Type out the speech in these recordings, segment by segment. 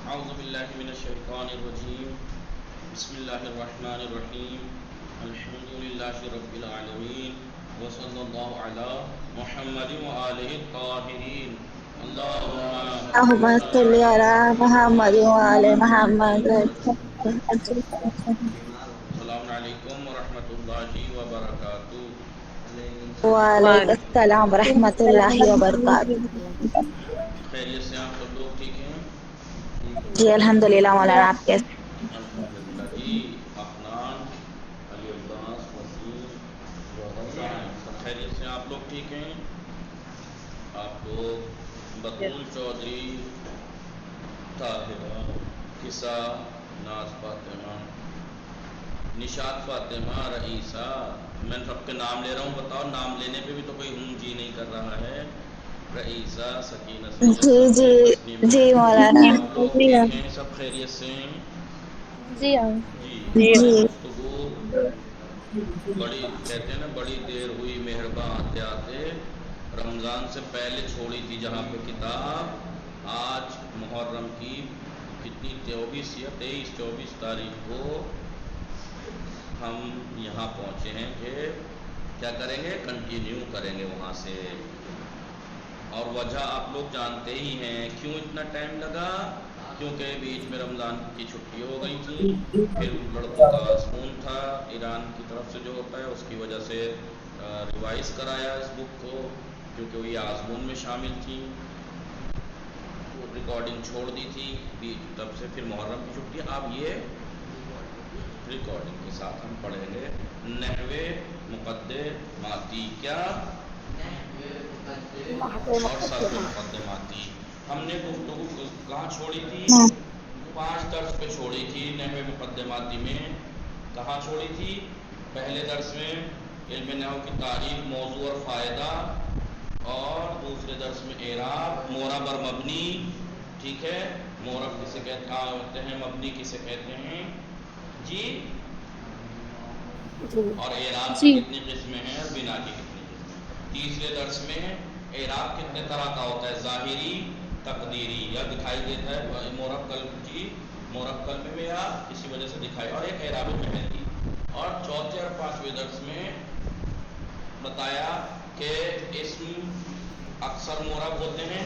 اعوذ باللہ من الشیطان الرجیم بسم اللہ الرحمن الرحیم الحمد للہ رب العالمین وصلی اللہ علی محمد وآلہ الطاہرین اللهم صل على محمد وعلى محمد. السلام علیکم ورحمۃ اللہ وبرکاتہ. وعلیکم السلام ورحمۃ اللہ وبرکاتہ. خیریت سے آپ سب لوگ ٹھیک ہیں؟ جی الحمدللہ مولانا، آپ کیسے؟ الحمدللہ جی. افنان، علی عباس، وسیم، رمضان، سب خیریت سے آپ لوگ ٹھیک ہیں؟ آپ لوگ بطول چودھری، طاہرہ، قصہ، ناز فاطمہ، نشاط فاطمہ، رئیسہ، میں سب کے نام لے رہا ہوں، بتاؤ نام لینے پہ بھی تو کوئی جی نہیں کر رہا ہے. رئیسہ، سکینہ، سید جی سمیع، جی تسنیم، جی مولانا. آپ لوگ ٹھیک ہیں؟ سب خیریت سے ہیں؟ جی ہاں. جی. جی آج گفتگو بڑی کہتے ہیں نا، بڑی دیر ہوئی مہرباں آتے آتے. رمضان سے پہلے چھوڑی تھی جہاں پہ کتاب، آج محرم کی کتنی 24 یا 23 تاریخ کو ہم یہاں پہنچے ہیں کہ کیا کریں گے، کنٹینیو کریں گے وہاں سے. اور وجہ آپ لوگ جانتے ہی ہیں کیوں اتنا ٹائم لگا، کیونکہ بیچ میں رمضان کی چھٹی ہو گئی تھی، پھر لڑکوں کا آزمون تھا ایران کی طرف سے جو ہوتا ہے، اس کی وجہ سے ریوائز کرایا اس بک کو، کیونکہ وہ یہ آزمون میں شامل تھی. ریکارڈنگ چھوڑ دی تھی تب سے، پھر محرم کی چھٹی. اب یہ ریکارڈنگ کے ساتھ ہم پڑھیں گے نحوے مقدماتی. کیا؟ اور صرف مقدماتی. ہم نے گفتگو کہاں چھوڑی تھی؟ 5 درس پہ چھوڑی تھی نحوے مقدماتی میں. کہاں چھوڑی تھی؟ پہلے درس میں علم نحو کی تعریف، موضوع اور فائدہ، اور دوسرے درس میں اعراب، مورب اور مبنی. ٹھیک ہے، مورب کسے کہتے ہیں، مبنی کسے کہتے ہیں جی، اور اعراب کی جی کتنی قسمیں ہیں اور بنا کی کتنی قسمیں. تیسرے درس میں اعراب کتنے طرح کا ہوتا ہے، ظاہری، تقدیری، یا دکھائی دیتا ہے مورب قلب جی، مورب قلب میں یا کسی وجہ سے دکھائی، اور ایک اعراب محلی. اور چوتھے اور 5ویں درس میں بتایا کہ اسم اکثر مورب ہوتے ہیں،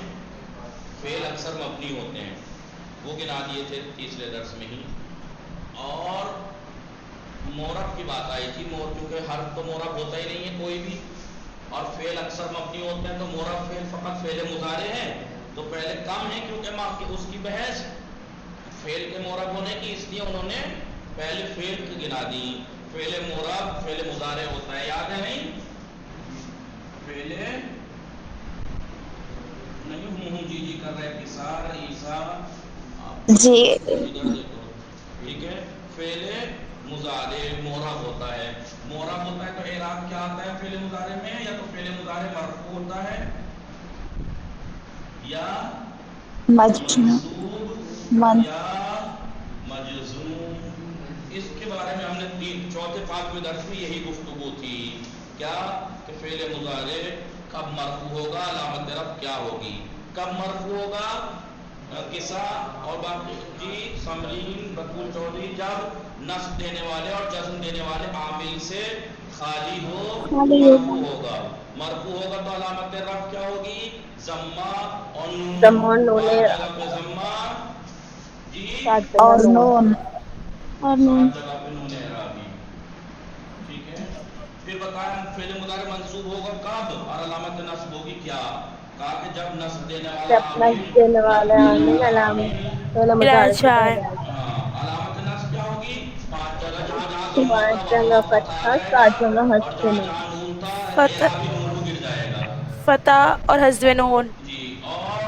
فعل اکثر مبنی ہوتے ہیں، وہ گنا دیے تھے تیسرے درس میں ہی. اور مورب کی بات آئی تھی، کیونکہ حرف تو مورب ہوتا ہی نہیں ہے کوئی بھی، اور فعل اکثر مبنی ہوتے ہیں، تو مورب فعل فقط فعل مضارع ہے تو پہلے کم ہے، کیونکہ اس کی بحث فعل کے مورب ہونے کی، اس لیے انہوں نے پہلے فعل کی گنا دی. فعل مورب فعل مضارع ہوتا ہے، یاد ہے نہیں؟ فعل نہیں ہوں جی کر رہے کسار عیسیٰ جی ادھر دیکھو. ٹھیک ہے، فعل مضارع مورب ہوتا ہے. مورب ہوتا ہے تو اعراب کیا آتا ہے فعل مضارع میں؟ یا تو فعل مضارع مرفوع ہوتا ہے، یا مجنون منصوب، یا مجزوم. اس کے بارے میں ہم نے چوتھے 5ویں درس میں یہی گفتگو تھی. کیا کہ فعل مضارع کب مرفوع ہوگا، علامت رفع کیا ہوگی، کب مرفوع ہوگا. قصہ اور باقی جی سمرین بطول چودھری، جب نصب دینے والے اور جزم دینے والے عامل سے خالی ہو مرفوع ہوگا. مرفوع ہوگا تو علامت رفع کیا ہوگی، ضمہ اور نون. بعض جگہ پہ ضمہ جی، اور نون. 7 جگہ پہ نون اعرابی. ٹھیک ہے، پھر بتائیں فعل مضارع منصوب ہوگا کب اور علامت نصب ہوگی کیا. کہا کہ جب نصب دینے والا عامل، نصب دینے والا عامل علامت نصب کیا ہوگی، 5 جگہ جہاں جہاں ضمہ تھا وہاں وہاں فتح آ جائے گا، اور جہاں جہاں نون تھا اعرابی نون کو گر جائے گا. فتح اور حذف نون. جی. اور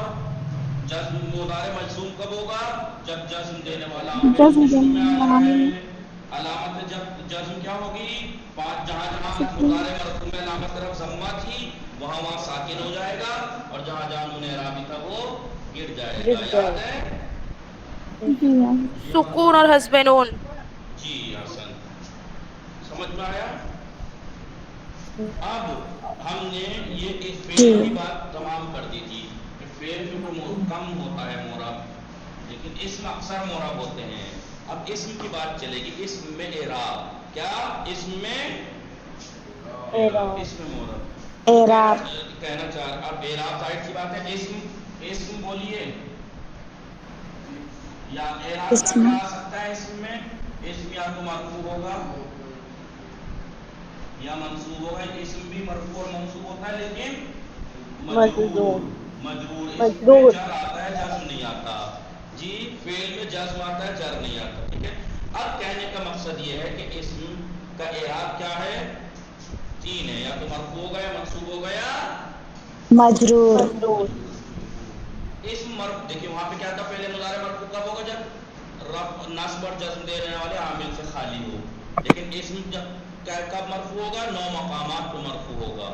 جزم مضارع مجزوم کب ہوگا، جب جزم دینے والا عامل اسم میں آ جائے. علامت جب جزم کیا ہوگی، 5 جہاں جہاں مضارع مرفوع میں علامت طرف ضمہ تھی وہاں وہاں ساکن ہو جائے گا، اور جہاں جہاں نون اعرابی تھا وہ گر جائے گا. یاد ہے؟ یہ بات سکون اور حذف نون. جی حسن، سمجھ میں آیا. اب ہم نے یہ ایک جی فعل کی بات تمام کر دی تھی کہ فعل میں کم ہوتا ہے مورب. ایک لیکن اسم اکثر معرب ہوتے ہیں. اب اسم کی بات چلے گی. اسم میں اعراب کیا؟ اسم میں اعراب، اسم میں معرب اعراب کہنا چاہ. اب اعراب ظاہر سی بات ہے. اسم بولیے یا اعراب کیا اسم کیا آ سکتا ہے اسم میں؟ اسم یا تو مرفوع ہوگا یا منصوب ہوگا. اسم بھی مرفوع اور منصوب ہوتا ہے لیکن مجرور. اسم میں جر آتا ہے جزم نہیں آتا. جی فعل میں جزم آتا ہے جر نہیں آتا. ٹھیک ہے. اب کہنے کا مقصد یہ ہے کہ اسم کا اعراب کیا ہے؟ 3 ہے. یا تو مرفوع ہوگا یا منصوب ہوگا یا مجرور. اسم مرفوع دیکھیے وہاں پہ کیا تھا پہلے مضارع مرفوع کب ہوگا؟ جب رفع نصب اور جزم دینے والے عامل سے خالی ہو. لیکن اسم جب کب مرفوع ہوگا؟ 9 مقامات پہ مرفوع ہوگا.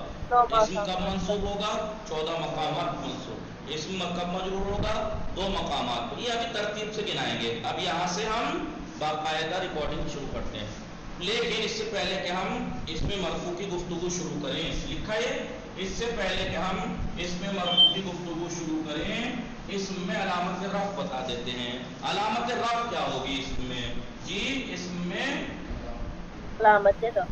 اسم کب منصوب ہوگا؟ 14 مقامات منصوب. اسم کب مجرور ہوگا؟ 2 مقامات پہ. یہ ابھی ترتیب سے گنائیں گے. اب یہاں سے ہم باقاعدہ ریکارڈنگ شروع کرتے ہیں. لیکن اس سے پہلے کہ ہم اس میں مرفوع کی گفتگو شروع کریں، لکھا ہے اس سے پہلے کہ ہم اس میں مرفوع کی گفتگو شروع کریں، اس میں علامت رفع بتا دیتے ہیں. علامت رفع کیا ہوگی اس میں؟ جی اس میں علامت رفع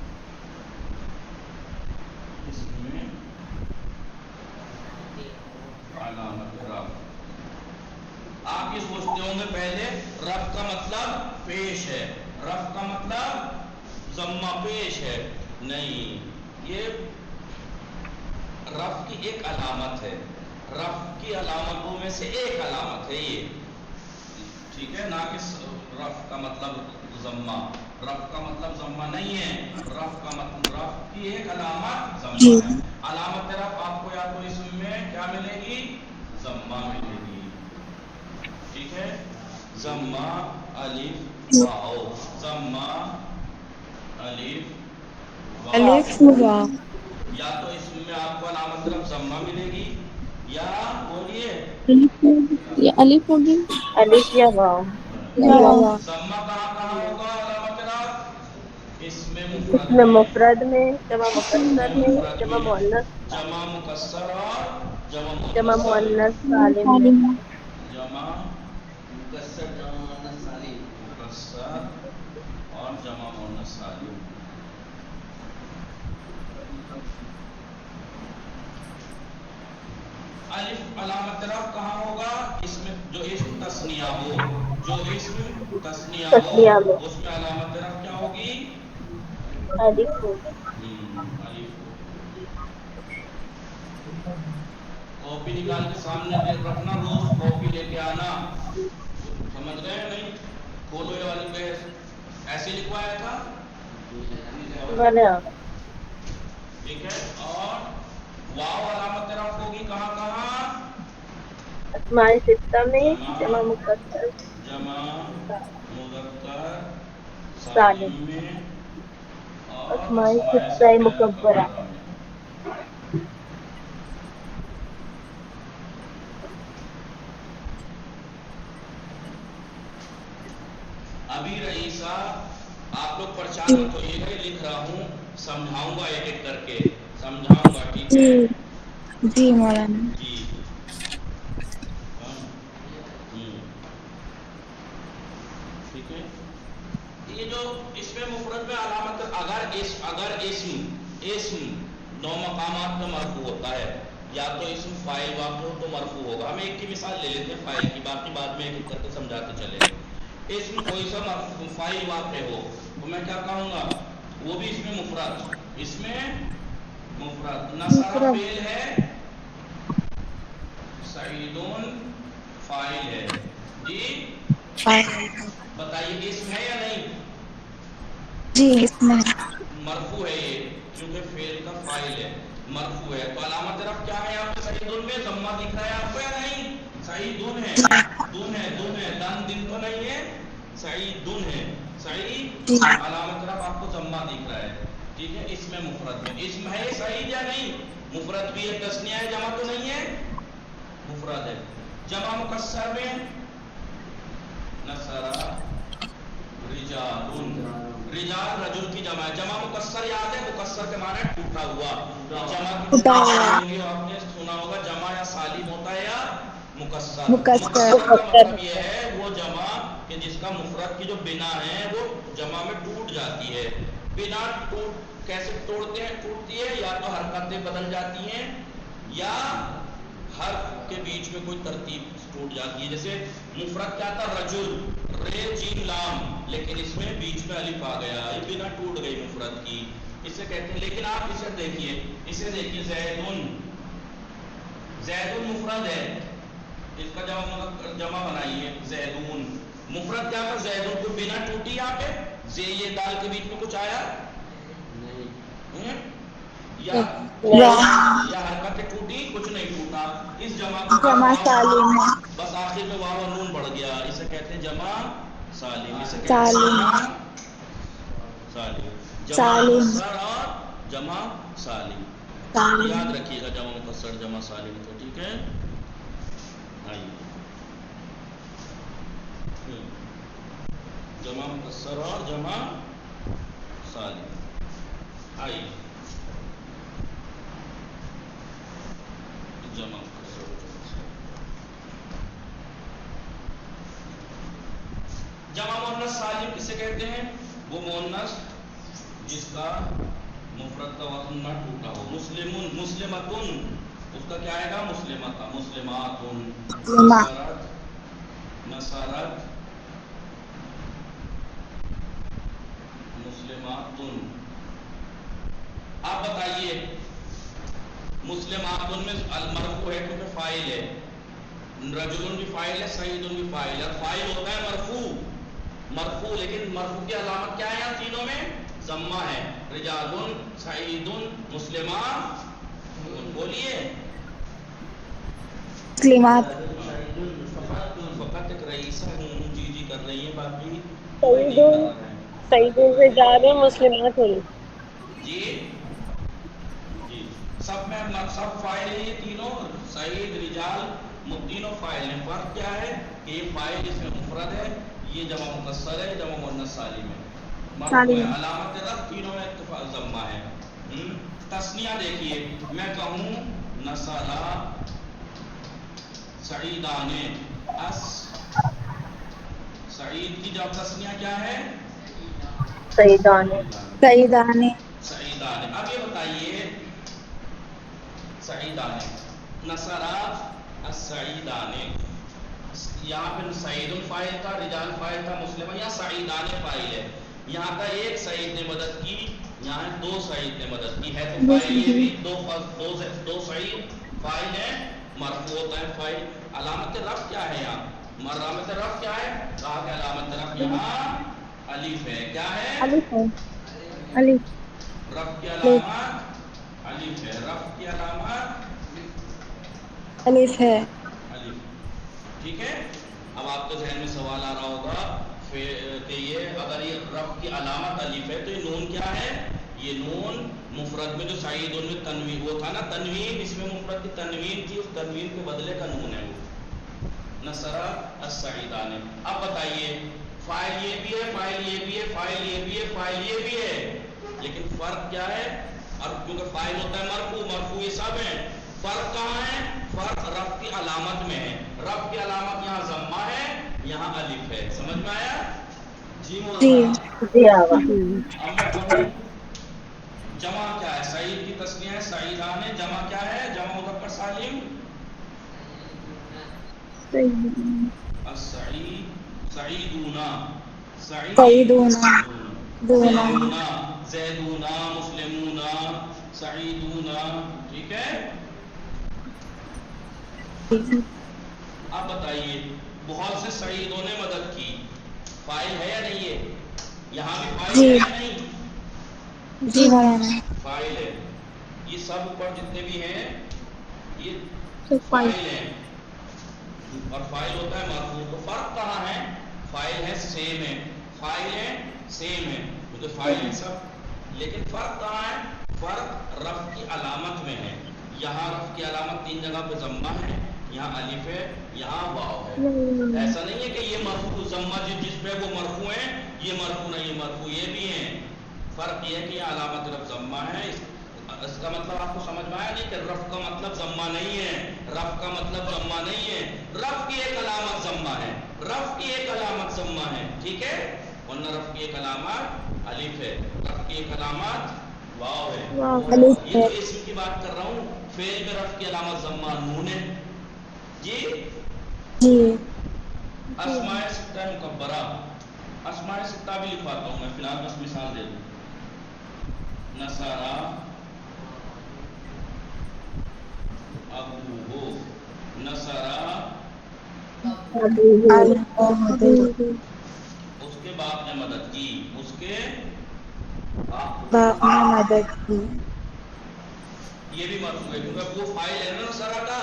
علامت رفع آپ یہ سوچتے ہوں گے پہلے رفع کا مطلب پیش ہے، رفع کا مطلب ضمہ پیش ہے. نہیں، یہ رفع کی ایک علامت ہے. رفع کی علامتوں میں سے ایک علامت ہے یہ. ٹھیک ہے. نہ کہ رفع کا مطلب ضمہ. رفع کا مطلب ضمہ نہیں ہے. رفع کا مطلب رفع کی ایک علامت ضمہ ہے. علامت رفع آپ کو یا تو اسم میں کیا ملے گی؟ ضمہ ملے گی. ٹھیک ہے. ضمہ الف واو، ضمہ الف الف واو. واو. یا تو اسم میں آپ کو علامت رفع ضمہ ملے گی یا بولیے یہ الف ہوگی الف یا واو. یا واو. ضمہ کہاں کہاں ہوگا علامت رفع؟ اس میں اس مفرد میں میں، مفرد میں، جمع اس میں مکسر میں، مفرد جمع میں، مؤنث، جمع مکسر اور جمع جمع مؤنث سالم. مؤنث سالم میں. جمع مکسر، جمع مؤنث سالم، مکسر اور جمع مؤنث سالم. الف علامت رفع کہاں ہوگا؟ اس میں جو اسم تثنیہ ہو، جو اسم تثنیہ ہو تسنیہ میں اس میں علامت رفع کیا ہوگی؟ الف ہوگا. الف. کاپی نکال کے سامنے رکھنا، روز کاپی لے کے آنا. سمجھ گئے نہیں؟ کھولو یہ والی پیج. ایسے لکھوایا تھا. بنا ٹھیک ہے. اور واو علامت رفع ہوگی کہاں کہاں؟ اسماء ستہ میں، جمع مکسر جمع مذکر سالم، سالم میں اور اسماء اسماء ستہ ستہ مکبرہ. مکبرہ میں. ابھی رئیسہ آپ لوگ پریشان مت ہوئیے گا، لکھ رہا ہوں، سمجھاؤں گا ایک ایک کر کے سمجھاؤں گا. ٹھیک جی ہے. جی مولانا. جی ٹھیک ہے. یہ جو اس میں مفرد میں علامت اگر اسم 9 مقامات میں مرفوع ہوتا ہے، یا تو اسم فاعل واقع ہو تو مرفوع ہوگا. ہم ایک کی مثال لے لیتے ہیں فاعل کی، باقی بعد میں ایک ایک کر کے سمجھاتے چلیں گے. اسم کوئی سا فاعل واقع ہو تو میں کیا کہوں گا؟ وہ بھی اس میں مفرد. اس میں مفرد. نصر فعل ہے، سعیدون فاعل ہے. جی بتائیے اسم ہے یا نہیں؟ جی اس میں مرفوع ہے یہ، کیونکہ فعل کا فاعل ہے، مرفوع ہے. تو علامت رفع کیا ہے؟ آپ کو سعیدون میں ضمہ دکھ رہا ہے آپ کو یا نہیں؟ سعیدون ہے، دون ہے، دون ہے، دن تو نہیں ہے، سعیدون ہے. سعید علامت رفع آپ کو ضمہ دکھ رہا ہے. ٹھیک ہے. اس میں مفرد میں اسم ہے سعید یا نہیں؟ مفرد بھی ہے، تثنیہ ہے، جمع تو نہیں ہے، مفرد ہے. جمع مکسر میں نصر رجال، رجال رجل کی جمع ہے. جمع مکسر یاد ہے؟ مکسر کے معنی ٹوٹا ہوا. جمع کی ہوتا جمع ہے. آپ نے سنا ہوگا جمع یا سالم ہوتا ہے یا مکسر مکسر کا مطلب یہ ہے وہ جمع کہ جس کا مفرد کی جو بنا ہے وہ جمع میں ٹوٹ جاتی ہے. بنا کیسے ٹوٹتی ہے؟ یا تو حرکتیں بدل جاتی ہیں یا حرف کے بیچ میں کوئی ترتیب ٹوٹ جاتی ہے. جیسے مفرد کیا تھا؟ رجل، رے جیم لام، لیکن اس میں بیچ میں الف آ گیا، یہ بنا ٹوٹ گئی مفرد کی، اسے کہتے ہیں. لیکن آپ اسے دیکھیے زیدون مفرد ہے، اس کا جمع بنائیے زیدون. مفرد کیا تھا؟ زیدون. کو بنا ٹوٹی یہاں پہ زے یہ دال کے بیچ میں کچھ آیا نہیں، یا حرکت ٹوٹی؟ کچھ نہیں ٹوٹا. اس جمع کے بعد جمع سالم ہے. بس آخر میں واو اور نون بڑھ گیا، اسے کہتے ہیں جمع سالم. اسے کہتے ہیں سالم. جمع سالم. جمع سالم. مکسر اور جمع سالم. سالم. یاد رکھیے گا جمع مکسر جمع سالم تو ٹھیک ہے. آئیے جمع مکسر اور جمع سالم. آئیے جمع مکسر اور جمع سالم. جمع مؤنث سالم کسے کہتے ہیں؟ وہ مؤنث جس کا مفرد کا وزن نہ ٹوٹا ہو. مسلمون، مسلمتن، اس کا کیا آئے گا؟ مسلمتا. مسلماتن، نصرت، نصرت، مسلماتن. آپ بتائیے مسلماتن میں المرفوع ہے کیونکہ فاعل ہے، رجل بھی فاعل ہے، سعید بھی فاعل ہے. اور فاعل ہوتا ہے مرفوع، لیکن مرفوع کی علامت کیا ہے؟ یہاں تینوں میں ضمہ ہے. رجال، سعید، مسلمات. بولیے مسلمات. فقط ایک رئیسہ ہوں جی کر رہی ہے، باقی کوئی نہیں کر سعید، رہا ہے. سعید الرجال مسلمات ہوئی. جی سب میں سب فاعل ہیں یہ تینوں، سعید، رجال، تینوں فاعل ہیں. فرق کیا ہے کہ یہ فاعل اس میں مفرد ہے، یہ جمع مکسر ہے، جمع مؤنث سالم ہے. مرفوع ہے، علامت رفع تینوں میں اتفاق ضمہ ہے. تسنیہ دیکھیے، میں کہوں نصرا سعیدان، سعید کی جب تسنیہ کیا ہے؟ سعیدان. سعیدان. سعیدان. اب یہ بتائیے سعیدان، نصرا السعیدان، یہاں پہ سعید فاعل تھا، رجال فاعل تھا، مسلم، یا سعیدان فاعل ہے. یہاں کا ایک سعید نے مدد کی، یہاں دو سعید نے مدد کی ہے، تو فاعل یہ بھی دو سعید فاعل ہے، مرفوع ہوتا ہے فاعل. علامت رفع کیا ہے یہاں؟ علامت رفع کیا ہے؟ کہا کہ علامت رفع یہاں الف ہے. کیا ہے؟ الف ہے. الف. رفع کی علامت الف ہے. رفع کی علامت الف ہے. الف. ٹھیک ہے. اب آپ کے ذہن میں سوال آ رہا ہوگا کہ یہ اگر یہ رفع کی علامت الف ہے تو یہ نون کیا ہے؟ یہ نون مفرد میں جو سعید ان میں تنوین وہ تھا نا، تنوین، اس میں مفرد کی تنوین تھی، اس تنوین کے بدلے کا نون ہے وہ. نصرا السعیدان. اب بتائیے فاعل یہ بھی ہے، فاعل یہ بھی ہے، فاعل یہ بھی ہے، فاعل یہ بھی ہے، لیکن فرق کیا ہے؟ اور کیونکہ فاعل ہوتا ہے مرفوع یہ سب ہیں. فرق کہاں ہے؟ فرق رفع کی علامت میں ہے. رفع کی علامت یہاں ضمہ ہے، یہاں الف ہے. سمجھ میں آیا؟ جی مولانا. جی آوا. اب میں کہوں جمع کیا ہے؟ سعید کی تسنیہ ہے سعیدان. جمع کیا ہے؟ جمع مذکر سالم السعید، سعیدونا، سعیدون. زیدونا، زیدونا، مسلمونا، سعیدونا. ٹھیک ہے. اب بتائیے بہت سے سعیدوں نے مدد کی، فاعل ہے یا نہیں ہے؟ یہاں بھی فاعل جی. ہے یا نہیں؟ جی مولانا. فاعل ہے. یہ سب اوپر جتنے بھی ہیں یہ فائل. فاعل ہیں، اور فاعل ہوتا ہے مرفوع. تو فرق کہاں ہے؟ فاعل ہے سیم ہے، فاعل ہے سیم ہے، کیونکہ فاعل ہے سب، لیکن فرق کہاں ہے؟ فرق رفع کی علامت میں ہے. یہاں رفع کی علامت تین جگہ پہ ضمہ ہے، یہاں الف ہے، یہاں واو ہے. ایسا نہیں ہے کہ یہ مرفوع ضمہ جس پہ وہ مرفوع ہے یہ مرفوع نہیں، یہ مرفوع یہ بھی ہے. فرق یہ ہے کہ یہ علامت رفع ضمہ ہے. اس کا مطلب آپ کو سمجھ میں آیا نہیں کہ رفع کا مطلب ضمہ نہیں ہے، رفع کا مطلب ضمہ نہیں ہے، رف کی ایک علامت ضمہ ہے، رف کی ایک علامت ضمہ ہے، ٹھیک ہے، ورنہ رف کی ایک علامت الف ہے، رف کی ایک علامت واو ہے. الف یہ ہے. تو اسم کی بات کر رہا ہوں، فعل میں رف کی علامت ضمہ نون ہے. جی جی اسماء ستہ مکبرہ، اسماء ستہ بھی لکھواتا ہوں میں، فی الحال بس مثال دے دوں. نصارا ابوہ، نصارا ابوہ اس کے باپ نے مدد کی، اس کے باپ نے مدد کی. یہ بھی مرفوع ہے کیونکہ وہ فاعل ہے نا نصارا کا.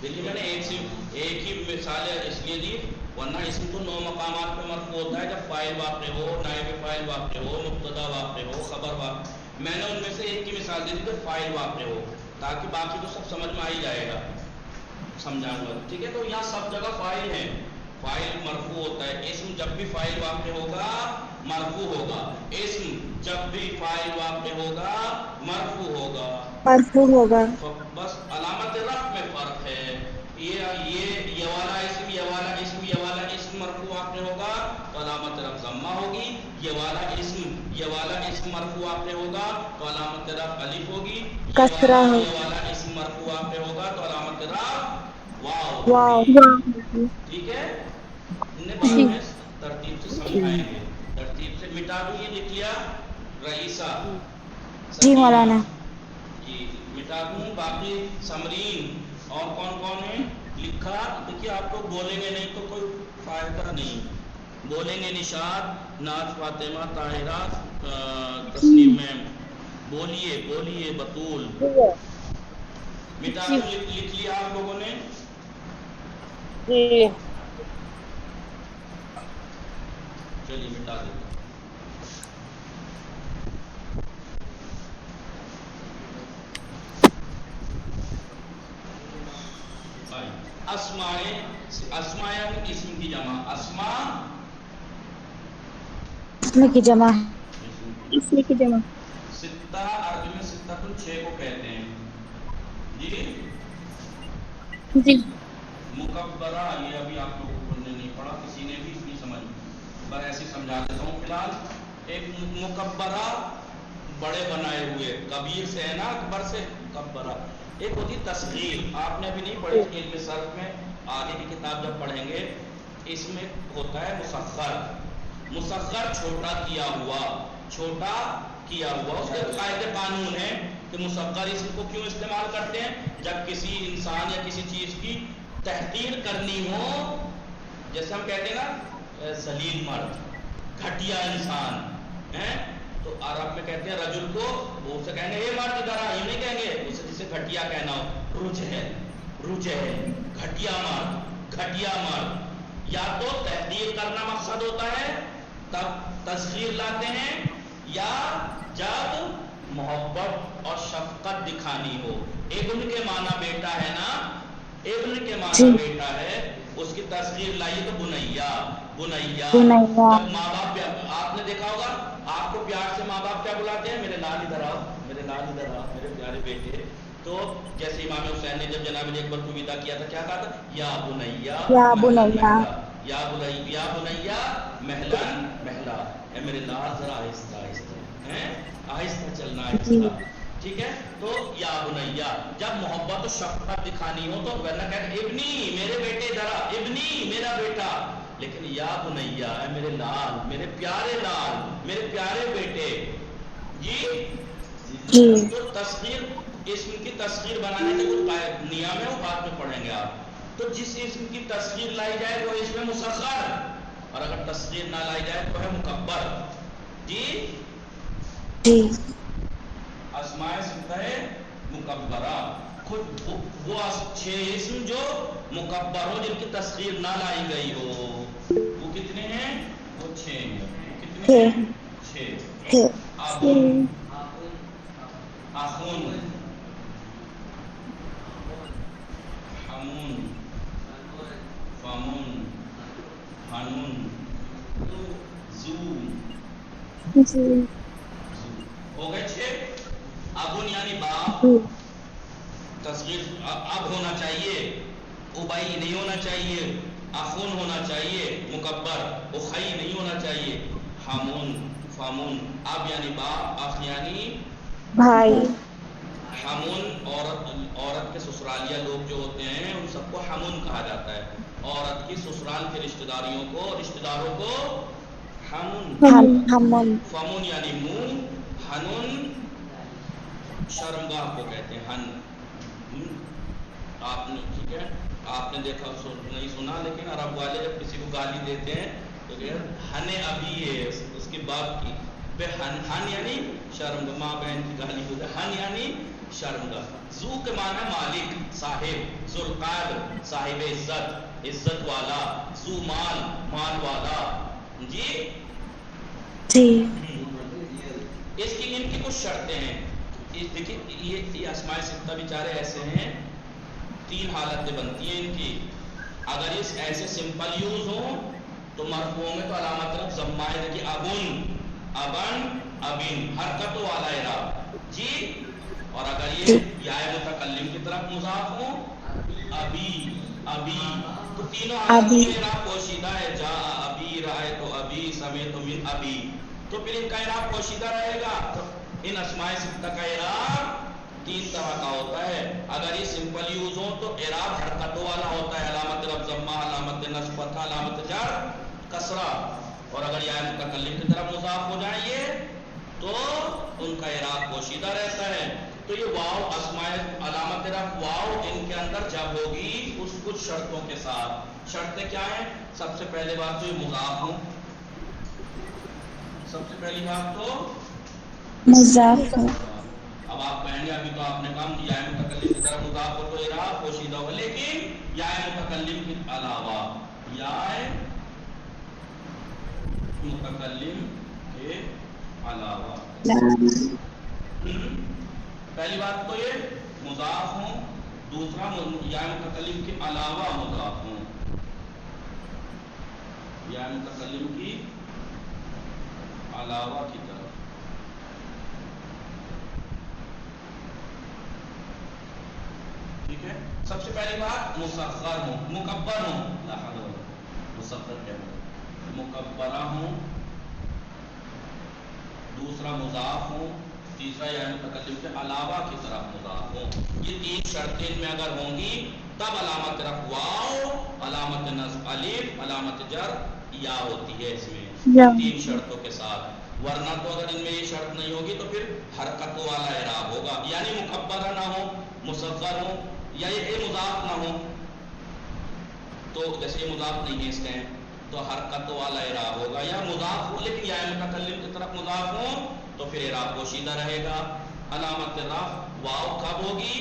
دیکھیے میں نے ایک ہی مثال اس لیے دی، ورنہ اسم تو 9 مقامات پہ مرفوع ہوتا ہے جب فاعل واقع ہو، نائب فاعل واقع ہو، مبتدا واقع ہو، خبر واقع. میں نے ان میں سے ایک کی مثال دی تھی جب فاعل واقع ہو، تاکہ باقی تو سب سمجھ میں آ ہی جائے گا، سمجھاؤں گا. ٹھیک ہے، تو یہاں سب جگہ فاعل ہے، فاعل مرفوع ہوتا ہے. اسم جب بھی فاعل واقع ہوگا مرفوع ہوگا، اسم جب بھی فاعل واقع ہوگا مرفوع ہوگا. مرفوع ہوگا. بس علامت رفع میں فرق ہے. یہ والا اسم، یہ والا اسم، یہ والا اسم مرفوع واقع ہوگا تو علامت رفع ضمہ ہوگی. یہ والا اسم مرفوع واقع ہوگا تو علامت رفع الف ہوگی. کسرہ ہو. یہ والا اسم مرفوع واقع ہوگا تو علامت رفع واو واو. ہوگی. ٹھیک ہے، انہیں بعد میں ترتیب سے سمجھائیں گے. ترتیب سے مٹا دوں، یہ لکھ لیا رئیسہ جی سکینہ، مولانا. جی مٹا دوں. باقی سمرین اور کون کون ہے لکھا. دیکھیے آپ لوگ بولیں گے نہیں تو کوئی فائدہ نہیں. بولیں گے نشاد، ناز، فاطمہ، طاہرہ، تسلیم میم، بولیے بطول. مٹا دوں لکھ لیا آپ لوگوں نے؟ جی چلیے مٹا دیں. اسماء یعنی اسم کی جمع، اسماء اسم کی جمع. اسم کی جمع. ستہ عربی میں ستۃ 6 کو کہتے ہیں. جی جی مکبرہ، یہ ابھی آپ لوگوں نے نہیں پڑھا، کسی نے بھی نہیں سمجھ، پر ایسے سمجھا دیتا ہوں. فی الحال ایک مکبرہ بڑے بنائے ہوئے، کبیر سے ہے نا، اکبر سے مکبرہ. ایک ہوتی تصغیر، آپ نے ابھی نہیں پڑھی تھی علم صرف میں، آگے کی کتاب جب پڑھیں گے. اس میں ہوتا ہے مصغر چھوٹا کیا ہوا، چھوٹا کیا ہوا. اس کے قاعدے قانون ہیں کہ مصغر اسم کو کیوں استعمال کرتے ہیں. جب کسی انسان یا کسی چیز کی تحقیر کرنی ہو، جیسے ہم کہتے ہیں نا ذلیل مرد، گھٹیا انسان ہیں، تو عرب میں کہتے ہیں رجل کو، وہ اسے کہیں گے اے مرد ادھر آ، یہ نہیں کہیں گے اسے جسے گھٹیا کہنا ہو. رج ہے گھٹیا مرد. یا تو تحقیر کرنا مقصد ہوتا ہے تب تصغیر لاتے ہیں، یا جب محبت اور شفقت دکھانی ہو. ابن کے معنی بیٹا ہے نا، ابن کے معنی بیٹا ہے، اس کی تصغیر لائیے تو بنیا. جب ماں باپ، آپ نے دیکھا ہوگا آپ کو پیار سے ماں باپ کیا بلاتے ہیں، میرے لال ادھر آؤ، میرے لال ادھر آؤ، میرے پیارے بیٹے. تو جیسے امام حسین نے جب جناب اکبر کو ودا کیا تھا کیا کہا تھا، یا بنیا یا مہلن بنیا. مہلا، یا بنیا مہلن مہلا. اے میرے لال ذرا آہستہ آہستہ ہیں، آہستہ چلنا، آہستہ. ٹھیک ہے، تو یا بنیا جب محبت و شفقت دکھانی ہو تو ورنہ کہتے ابنی میرے بیٹے ذرا، ابنی میرا بیٹا. لیکن یا بنیا اے میرے لال، میرے پیارے لال، میرے پیارے بیٹے. جی تو تصغیر، اسم کی تصغیر بنانے کے کچھ نیام ہے، وہ بعد میں پڑھیں گے آپ. تو جس اسم کی تصغیر لائی جائے وہ اسم مصغر، اور اگر تصغیر نہ لائی جائے تو ہے مکبر. جی اسماء ستہ مکبرہ، خود وہ 6 اسم جو مکبر ہو، جن کی تصغیر نہ لائی گئی ہو، وہ کتنے ہیں؟ وہ 6 ہیں. کتنے ہیں؟ 6. ابن، اخن، حمون، فمون، حنون، زو. ہو گئے 6. ابن یعنی باپ، تصغیر اب ہونا چاہیے. ابئی نہیں ہونا چاہیے، اخن ہونا چاہیے مکبر، اخی نہیں ہونا چاہیے، حمون فامون، اب یعنی باپ، اخ یعنی بھائی، حمون عورت کے سسرالیہ لوگ جو ہوتے ہیں ان سب کو حمون کہا جاتا ہے، عورت کی سسرال کے رشتہ داروں کو حمون، ہمن، فمون یعنی منہ، حنون شرمگاہ کو کہتے ہیں، آپ نے ٹھیک ہے، آپ نے دیکھا نہیں سنا، لیکن عرب والے جب کسی کو گالی دیتے ہیں تو ہن ابھی ہے اس کے باپ کی، ہن یعنی شرمگاہ، ماں بہن کی گالی ہوتی ہے، ہن یعنی شرمگاہ، ذو کے معنی مالک، صاحب، ذو القعر صاحب عزت، عزت والا، ذو مال مال والا، جی جی، اس کی ان کی کچھ شرطیں ہیں، دیکھیے یہ اسماء ستہ بیچارے ایسے ہیں، 3 حالتیں بنتی ہیں ان کی، اگر اس ایسے سمپل یوز ہوں تو مرفوع میں تو علامت رفع ضمہ ہے، دیکھیے ابن، ابن، ابن، حرکتوں والا اعراب، جی، اور اگر یہ یا متکلم کی طرف مضاف ہوں، ابی، ابی، تو تینوں حالتوں ابھی، میں اعراب پوشیدہ ہے، جا ابی، رائے تو ابی، سمیت من ابی، تو پھر ان کا اعراب پوشیدہ رہے گا، تو ان اسماء ستہ کا اعراب 3 طرح کا ہوتا ہے، اگر یہ سمپل یوز ہو تو اعراب حرکتوں والا ہوتا ہے، علامت رفع ضمہ، علامت نصب فتحہ، علامت جر کسرہ، اور اگر یا متکلم کی طرف مضاف ہو جائیں یہ تو ان کا اعراب پوشیدہ رہتا ہے، تو یہ واو اسماء علامت رفع واو ان کے اندر جب ہوگی اس کچھ شرطوں کے ساتھ، شرطیں کیا ہیں؟ سب سے پہلے بات تو یہ مضاف ہوں، سب سے پہلی بات تو مضاف ہو، اب آپ کہیں گے ابھی تو آپ نے کام یا متکلم کی طرف مضاف ہو تو اعراب پوشیدہ ہوگا، لیکن یا متکلم کے علاوہ، یا متکلم کے علاوہ، پہلی بات تو یہ مضاف ہوں، دوسرا یا متکلم کے علاوہ مضاف ہوں، یا متکلم کی علاوہ کی طرف، ٹھیک ہے، سب سے پہلی بات مصغر ہوں، مکبر ہوں، لا حول ولا قوة، مصغر کیا ہے، مکبرہ ہوں، دوسرا مضاف ہوں، تیسرا یا متکلم کے علاوہ کی طرف مضاف ہوں، یہ 3 شرطیں میں اگر ہوں گی تب علامت رفع واو، علامت نصب الف، علامت جر یا ہوتی ہے اس میں، ان 3 شرطوں کے ساتھ، ورنہ تو اگر ان میں یہ شرط نہیں ہوگی تو پھر حرکت والا اعراب ہوگا، یعنی مکبرہ نہ ہو، مصغر ہو، یا یہ مضاف نہ ہو، تو جیسے یہ مضاف نہیں ہے اس ٹائم تو حرکت والا اعراب ہوگا، یا مضاف ہو لیکن یا متکلم کی طرف مضاف ہو تو پھر اعراب پوشیدہ رہے گا، علامت رفع واو کب ہوگی؟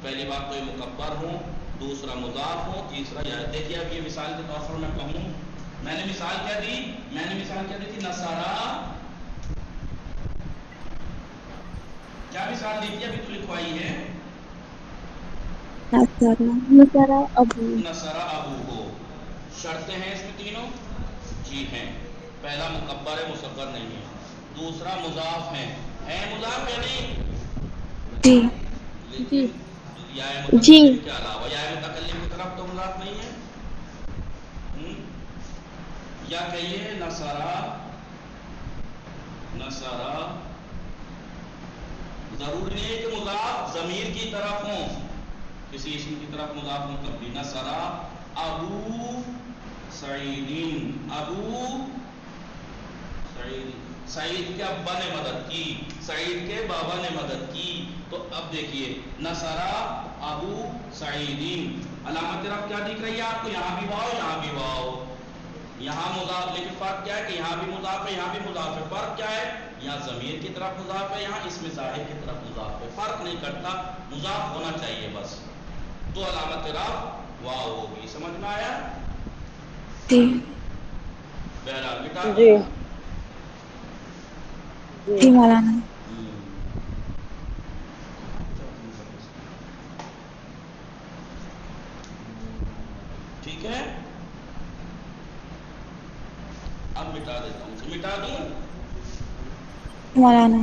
پہلی بات تو یہ مکبر ہوں، دوسرا مضاف ہو، تیسرا یا، دیکھیے اب یہ مثال کے طور پر میں کہوں، میں نے مثال کیا دی؟ میں نے مثال کیا دی تھی؟ نصارہ، کیا مثال دی تھی؟ ابھی تو لکھوائی ہے، نصارہ ابو، نصرہ ابو ہو، شرطیں ہیں اس میں تینوں، جی ہیں، پہلا مکبر ہے، مصغر نہیں ہے، دوسرا مضاف ہے مضاف یا نہیں، جی، جی، لیکن یا جی، متکلم کے علاوہ، یا متکلم کی طرف تو مضاف نہیں ہے، یا کہیے نصرہ، نصرہ، ضروری نہیں ہے کہ مضاف ضمیر کی طرف ہوں، کسی اسم کی طرف مضاف ہوں تب بھی، نصرہ ابو سعید، ابو سعید، سعید کے ابا نے مدد کی، سعید کے بابا نے مدد کی، تو اب دیکھیے نصرہ ابو سعید، علامت رفع کیا دکھ رہی ہے آپ کو؟ یہاں بھی واو، یہاں بھی واو، یہاں مضاف، لیکن فرق کیا ہے کہ یہاں بھی مضاف ہے، یہاں بھی مضاف ہے، فرق کیا ہے؟ یہاں ضمیر کی طرف مضاف ہے، یہاں اسم ظاہر کی طرف مضاف ہے، فرق نہیں کرتا، مضاف ہونا چاہیے بس، تو علامت رفع واو ہوگی، سمجھ میں آیا؟ جی، بہرحال مٹا جی، دوں، جی مولانا، ٹھیک ہے، اب مٹا دیتا ہوں، مٹا دوں، مولانا،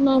9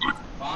5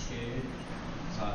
6 7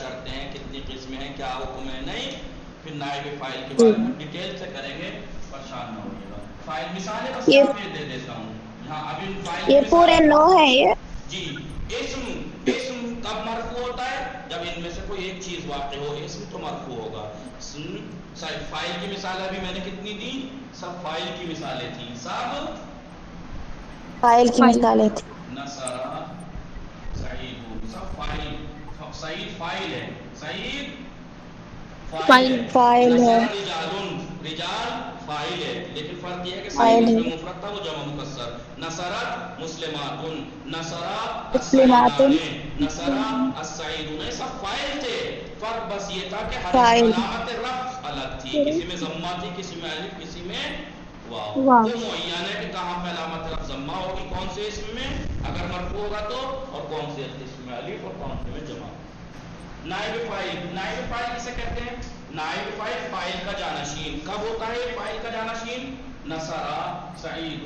شرطیں ہیں, کتنی قسمیں ہیں, کیا حکم ہے, نہیں. پھر نائب فاعل کے بارے میں ڈیٹیل سے کریں گے, پریشان نہ ہوئیے گا. فاعل مثالیں بس یہ یہاں پہ دے دیتا ہوں. ہاں ابھی فاعل یہ کی پورے مثال 9 ہے یہ. جی. اسم کب مرفوع ہوتا ہے؟ جب ان میں سے کوئی ایک چیز واقع ہو, اسم تو مرفوع ہوگا. فاعل کی مثال ابھی میں نے کتنی دی؟ سب فاعل کی مثالیں تھیں, سب فاعل کی مثالیں تھی. نصرہ سعید, سب فاعل. سعید فاعل ہے, سعید فاعل ہے. فاعل ہے. نصرہ رجال, رجال فاعل ہے, لیکن فرق یہ ہے کہ سعید فاعل اس ہے. میں مفرد تھا, وہ جمع مکسر. نصرت مسلمات, نصرہ مسلمات السعیدان, نصرہ السعیدون, یہ سب فاعل تھے. فرق بس یہ تھا کہ ہر ایک فاعل. علامت رفع الگ تھی, کسی میں ضمہ تھی, کسی میں الف, کسی میں واو. واو. وہ معین ہے کہ کہاں پہ علامت رفع ضمہ ہوگی, کون سے اسم میں اگر مرفوع ہوگا تو, اور کون سے اسم میں الف اور کون سے میں جمع. نائب فاعل, نائب فاعل کسے کہتے ہیں؟ نائب فاعل فاعل کا جانشین. کب ہوتا ہے فاعل کا جانشین؟ نصرہ سعید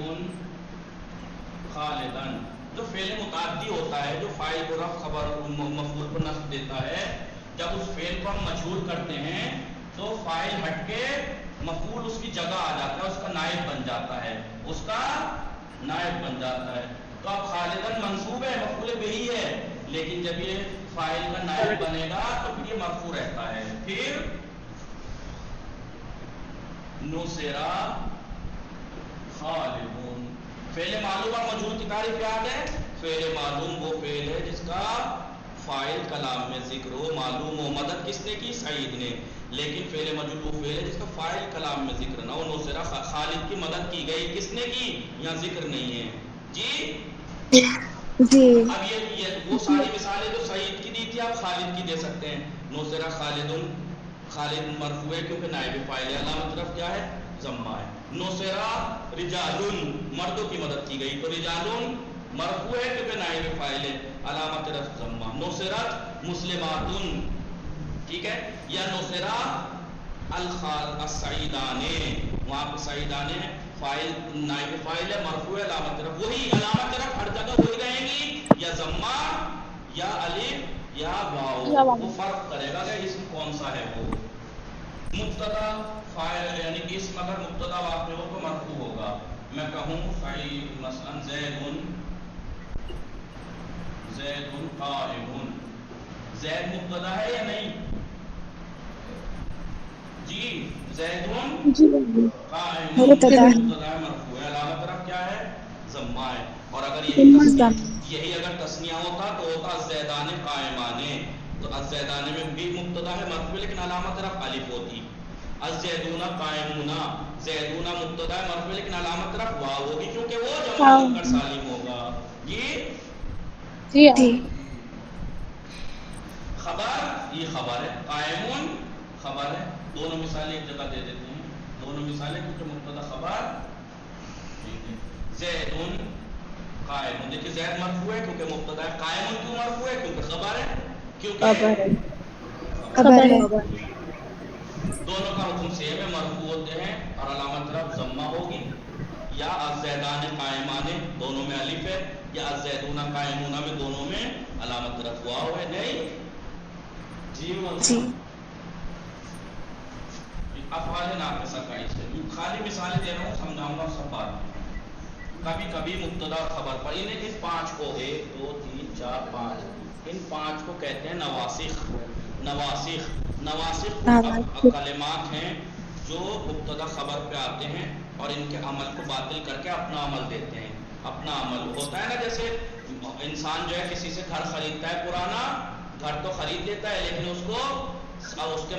خالدن. جو فعل متعدی ہوتا ہے, جو فاعل کو رفع خبر مفعول کو نصب دیتا ہے, جب اس فعل کو ہم مجہول کرتے ہیں تو فاعل ہٹ کے مفعول اس کی جگہ آ جاتا ہے, اس کا نائب بن جاتا ہے, اس کا نائب بن جاتا ہے. تو اب خالدن منصوب ہے, مفعول بہی ہے, لیکن جب یہ فاعل کا نائب بنے گا تو پھر یہ مرفوع رہتا ہے. پھر نصرہ خالدون. فعل معلوم اور مجہول کی تعریف یاد ہے؟ فعل معلوم وہ فعل ہے جس کا فاعل کلام میں ذکر ہو, معلوم ہو. مدد کس نے کی؟ سعید نے. لیکن فعل مجہول وہ فعل ہے جس کا فاعل کلام میں ذکر نہ ہو. نصرہ خالد کی مدد کی گئی, کس نے کی؟ یہاں ذکر نہیں ہے. جی جی. اب یہ وہ ساری مثالیں جو سعید کی دی تھی آپ خالد کی دے سکتے ہیں. نصرہ خالدن, خالد مرفوع ہے کیونکہ نائب فاعل ہے, علامت رفع کیا ہے؟ ضمہ ہے. نصرہ رجالن, مردوں کی مدد کی گئی, تو رجالن مرفوع ہے کیونکہ نائب فاعل ہے, علامت رفع ضمہ. نصرت مسلماتن, ٹھیک ہے. یا نصرہ السعیدان, وہاں پہ سعیدان فاعل نائب فاعل ہے, مرفوع ہے, علامت رفع. وہی علامت رفع ہر جگہ وہی رہیں گی, یا ضمہ یا الف یا واو. وہ فرق کرے گا کہ اسم کون سا ہے. وہ مبتدا فاعل یعنی کہ اسم اگر مبتدا واقع ہو تو مرفوع ہوگا. میں کہوں سعید مثلا زید قائم, زید مبتدا ہے یا نہیں؟ جی زید قائم مبتدا ہے. مبتدا ہے, مرفوع ہے, علامت رفع کیا ہے؟ ضمہ ہے. اور اگر یہی اگر تسنیہ ہوتا تو ہوتا الزیدان قائمان, تو الزیدان میں بھی مبتدا ہے مرفوع لیکن علامت رفع الف ہوتی. الزیدون قائمون, زیدون مبتدا ہے مرفوع لیکن علامت رفع واو ہوگی کیونکہ وہ جمع مذکر سالم ہوگا. جی. خبر, یہ خبر ہے, قائمون خبر ہے. دونوں مثالیں ایک جگہ دے دیتے ہیں, دونوں مثالیں کیونکہ مبتدا خبر. زیدون قائمون, دیکھیے زید مرفوع ہے کیونکہ مبتدا ہے, قائمون کیوں مرفوع ہے؟ کیونکہ خبر ہے, کیونکہ خبر ہے. دونوں کا حکم سیم ہے, مرفوع ہوتے ہیں اور علامت رفع ضمہ ہوگی. یا الزیدان قائمان, دونوں میں الف ہے, یا الزیدون قائمون میں دونوں میں علامت رفع واو ہے. نہیں جی. افعال ناقصہ کا اسم, خالی مثالیں دے رہا ہوں, سمجھاؤں گا سب بات. کبھی کبھی مبتدا خبر پر, انہیں ان 5 کو 1 2 3 4 5 ان 5 کو کہتے ہیں نواسخ. نواسخ, نواسخ کلمات ہیں جو مبتدا خبر پہ آتے ہیں اور ان کے عمل کو باطل کر کے اپنا عمل دیتے ہیں. اپنا عمل ہوتا ہے نا, جیسے انسان جو ہے کسی سے گھر خریدتا ہے, پرانا گھر تو خرید لیتا ہے لیکن اس کو اس کے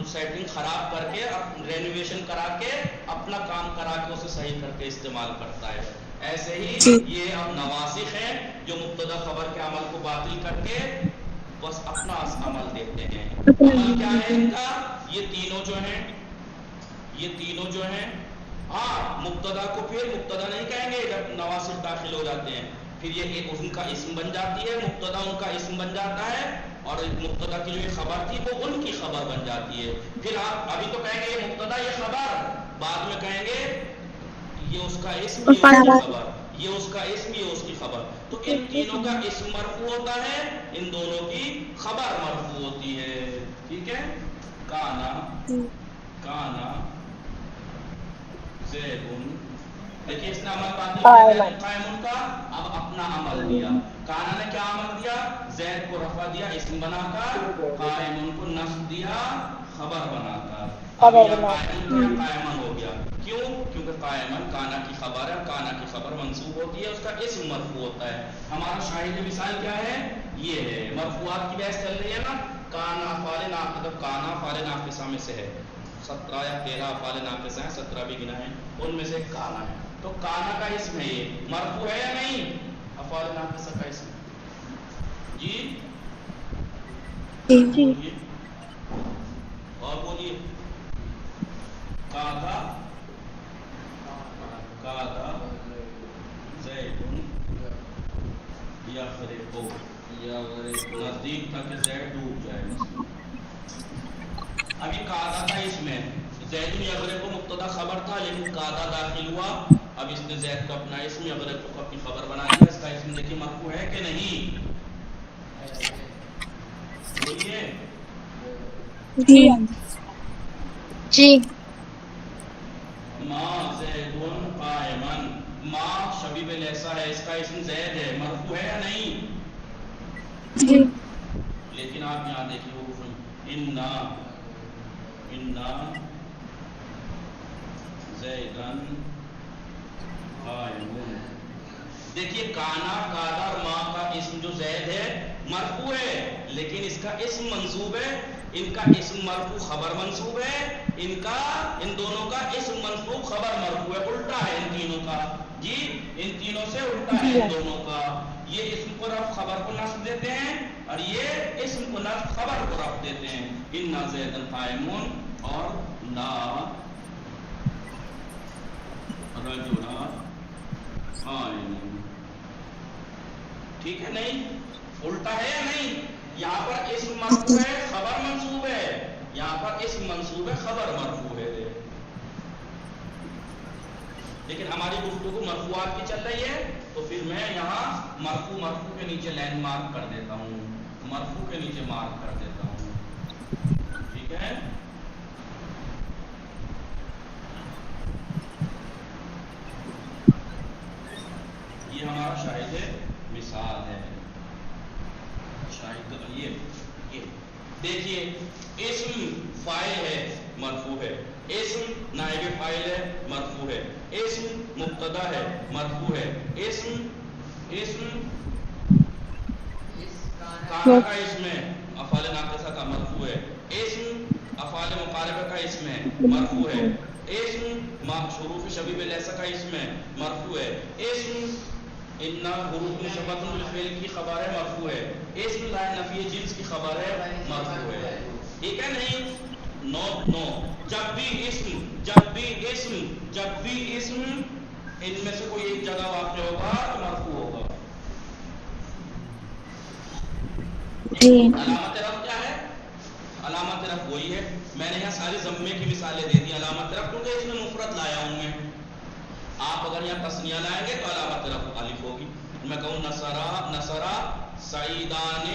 سیٹنگ خراب کر کے رینوویشن کرا کے اپنا کام کرا کے اسے صحیح کر کے استعمال کرتا ہے. ایسے ہی یہ اب نواسخ ہیں جو مبتدا خبر کے عمل کو باطل کر کے بس اپنا عمل دیتے ہیں. عمل کیا ہے ان کا؟ یہ تینوں جو ہیں ہاں, مبتدا کو پھر مبتدا نہیں کہیں گے جب نواسخ داخل ہو جاتے ہیں, پھر یہ ایک ان کا اسم بن جاتی ہے, مبتدا ان کا اسم بن جاتا ہے, اور مبتدا کی جو یہ خبر تھی وہ ان کی خبر بن جاتی ہے. پھر آپ ابھی تو کہیں گے یہ مبتدا یہ خبر, بعد میں کہیں گے یہ اس کا اسم یہ اس کی خبر. یہ اس کا اسم، یہ اس کی خبر. تو ان تینوں کا اسم مرفوع ہوتا ہے، ان دونوں کی خبر مرفوع ہوتی ہے. ٹھیک ہے. کانا زیدن، دیکھیے اس نے عمل باندھ دیا قائم کا. اب اپنا عمل دیا. کانا نے کیا عمل دیا؟ زید کو رفع دیا اسم بنا کر، قائم کو نصب دیا خبر بنا کر. اب یہ قائمن ہو گیا. کیوں؟ کیونکہ قائمن کانا کی خبر ہے، کانا کی خبر منصوب ہوتی ہے، اس کا اسم مرفوع ہوتا ہے. ہمارا شاہد مثال کیا ہے؟ یہ ہے. مرفوعات کی بحث چل رہی ہے نا. کانا افعال ناقصہ، کانا افعال ناقصہ میں سے ہے. 17 یا 13 افعال ناقصہ ہیں، 17 بھی گنا ہے، ان میں سے کانا ہے. تو کانا کا اسم ہے، یہ مرفوع ہے یا نہیں؟ افعال ناقصہ کا اسم. جی بولیے اور بولیے. کادا زیدن یغرق، نزدیک تھا کہ زید ڈوب جائے. ابھی کادا کا اسم ہے، زید یغرق کو مبتدا خبر تھا، لیکن کادا داخل ہوا. اب اس نے زید کو اپنا اسم، یغرق کو اپنی خبر بنا دیا. اس کا اسم دیکھیے مرفوع ہے کہ نہیں؟ بولیے. جی. ما زیدن قائمن، ما شبیب لیسا ہے، اس کا اسم زید ہے، مرفوع ہے یا نہیں؟ جی. لیکن آپ یہاں دیکھیے انا زیدن قائمن. دیکھیے کانا، کادا اور ماں کا اسم جو زید ہے مرفوع ہے، لیکن اس کا اسم منصوب ہے. ان کا اسم مرفوع خبر منصوب ہے، ان دونوں کا اسم منصوب خبر مرفوع ہے. الٹا ہے ان تینوں کا. جی ان تینوں سے الٹا ہے ان دونوں کا. یہ اسم کو رفع خبر کو نصب دیتے ہیں، اور یہ اسم کو نصب خبر کو رفع دیتے ہیں. ان زیدن قائمون اور لا رجل قائم. ٹھیک ہے نہیں؟ الٹا ہے یا نہیں؟ یہاں پر اسم مرفوع ہے، خبر منصوب ہے. یہاں پر اسم منصوب ہے، خبر مرفوع ہے. لیکن ہماری گفتگو مرفوعات کی چل رہی ہے، تو پھر میں یہاں مرفوع کے نیچے لائن مارک کر دیتا ہوں. مرفوع کے نیچے مارک کر دیتا ہوں. ٹھیک ہے. یہ ہمارا شاہد مثال ہے. شاہد یہ دیکھیے، اسم فاعل ہے مرفوع ہے، اسم نائب فاعل ہے مرفوع ہے، اسم مبتدا ہے مرفوع ہے، اسم کانا کا اسم ہے افعال ناقصہ کا مرفوع ہے، اسم افعال مقاربہ کا اسم ہے مرفوع ہے، اسم حروف شبیہ لیسا کا اسم ہے مرفوع ہے، اسم ان حروف مشبہۃ بالفعل کی خبر ہے مرفوع ہے، اسم لا نفی جنس کی خبر ہے مرفوع ہے. ٹھیک ہے نہیں؟ نو جب بھی اسم ان میں سے کوئی ایک جگہ واقع ہوگا تو مرفوع ہوگا. علامت رفع کیا ہے؟ علامت رفع وہی ہے. میں نے یہاں ساری ضمے کی مثالیں دے دی. علامت رفع کیونکہ اس میں مفرد لایا ہوں میں. آپ اگر یہاں تثنیہ لائیں گے تو علامت رفع الف ہوگی. میں کہوں نصرا سعیدان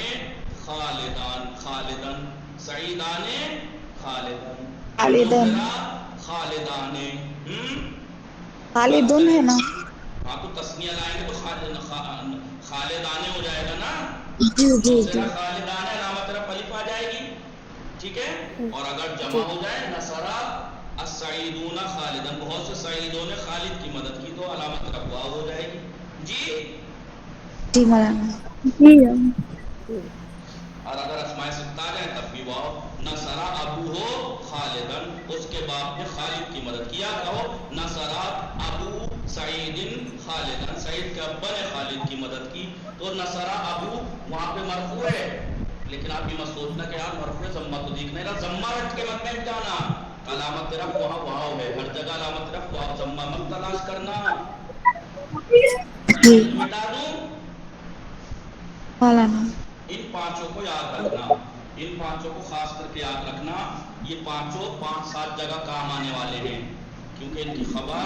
خالدن سعیدان خالدن خالدان خالدن ہے نا. ہاں تو تثنیہ لائیں گے تو خالدان ہو جائے گا نا. جی خالدان علامت رفع الف آ جائے گی. ٹھیک ہے. اور اگر جمع ہو جائے نصرا السعیدون خالدن، بہت سے سعیدوں نے خالد کی مدد کی، تو علامت رفع واو ہو جائے گی. جی مولانا. اور اگر اسماء ستہ آ جائیں تب بھی واو. نصرا ابو ہو خالدن، اس کے باپ نے خالد کی مدد کیا. کہو نصرا ابو سعید خالدن، سعید کے ابا نے خالد کی مدد کی. تو نصرا ابو وہاں پہ مرفوع ہے، لیکن آپ یہ مت سوچنا کہ آپ مرفوع ضمہ کو دیکھنا ہے. ضمہ رٹ کے مت میں جانا، علامت رفع وہاں واو ہے. ہر جگہ علامت رفع واو ضمہ مت تلاش کرنا. مٹا دوں. ان پانچوں کو یاد رکھنا، ان پانچوں کو خاص کر کے یاد رکھنا. یہ پانچوں 5-7 جگہ کام آنے والے ہیں، کیونکہ ان کی خبر